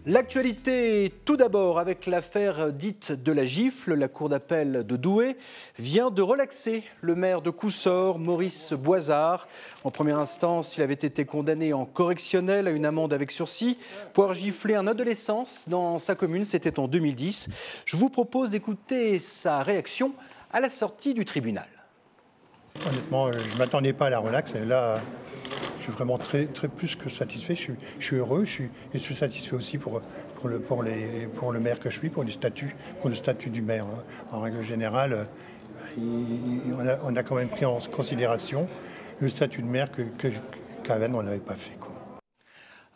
L'actualité, tout d'abord, avec l'affaire dite de la gifle. La cour d'appel de Douai vient de relaxer le maire de Coussort, Maurice Boisard. En première instance, il avait été condamné en correctionnel à une amende avec sursis pour avoir giflé un adolescent dans sa commune. C'était en 2010. Je vous propose d'écouter sa réaction à la sortie du tribunal. Honnêtement, je ne m'attendais pas à la relaxe. Et là, je suis vraiment très plus que satisfait. Je suis heureux. Je suis satisfait aussi pour le maire que je suis, pour le statut du maire. En règle générale, on a quand même pris en considération le statut de maire qu'avant on n'avait pas fait, quoi.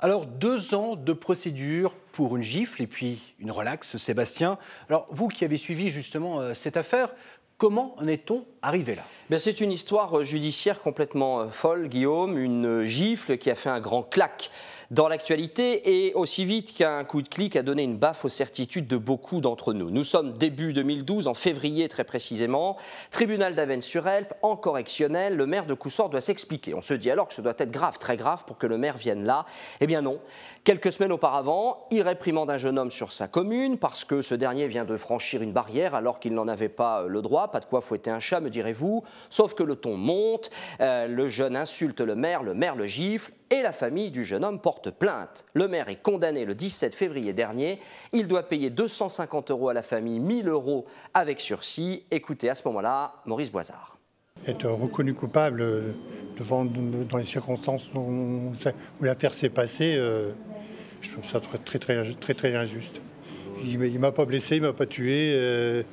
Alors, 2 ans de procédure pour une gifle et puis une relaxe, Sébastien. Alors, vous qui avez suivi justement cette affaire, comment en est-on arrivé là ? C'est une histoire judiciaire complètement folle, Guillaume. Une gifle qui a fait un grand clac dans l'actualité et aussi vite qu'un coup de clic a donné une baffe aux certitudes de beaucoup d'entre nous. Nous sommes début 2012, en février très précisément. Tribunal d'Avesnes-sur-Helpe, en correctionnel, le maire de Coussort doit s'expliquer. On se dit alors que ce doit être grave, très grave pour que le maire vienne là. Eh bien non. Quelques semaines auparavant, il réprimande un jeune homme sur sa commune parce que ce dernier vient de franchir une barrière alors qu'il n'en avait pas le droit. Pas de quoi fouetter un chat, me direz-vous. Sauf que le ton monte, le jeune insulte le maire le gifle et la famille du jeune homme porte plainte. Le maire est condamné le 17 février dernier. Il doit payer 250 € à la famille, 1 000 € avec sursis. Écoutez à ce moment-là, Maurice Boisard. Être reconnu coupable dans les circonstances où l'affaire s'est passée, je trouve ça très injuste. Il ne m'a pas blessé, il ne m'a pas tué.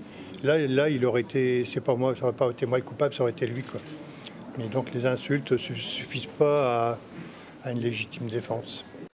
Là, il aurait été, c'est pas moi, ça n'aurait pas été moi le coupable, ça aurait été lui, quoi. Mais donc les insultes ne suffisent pas à une légitime défense.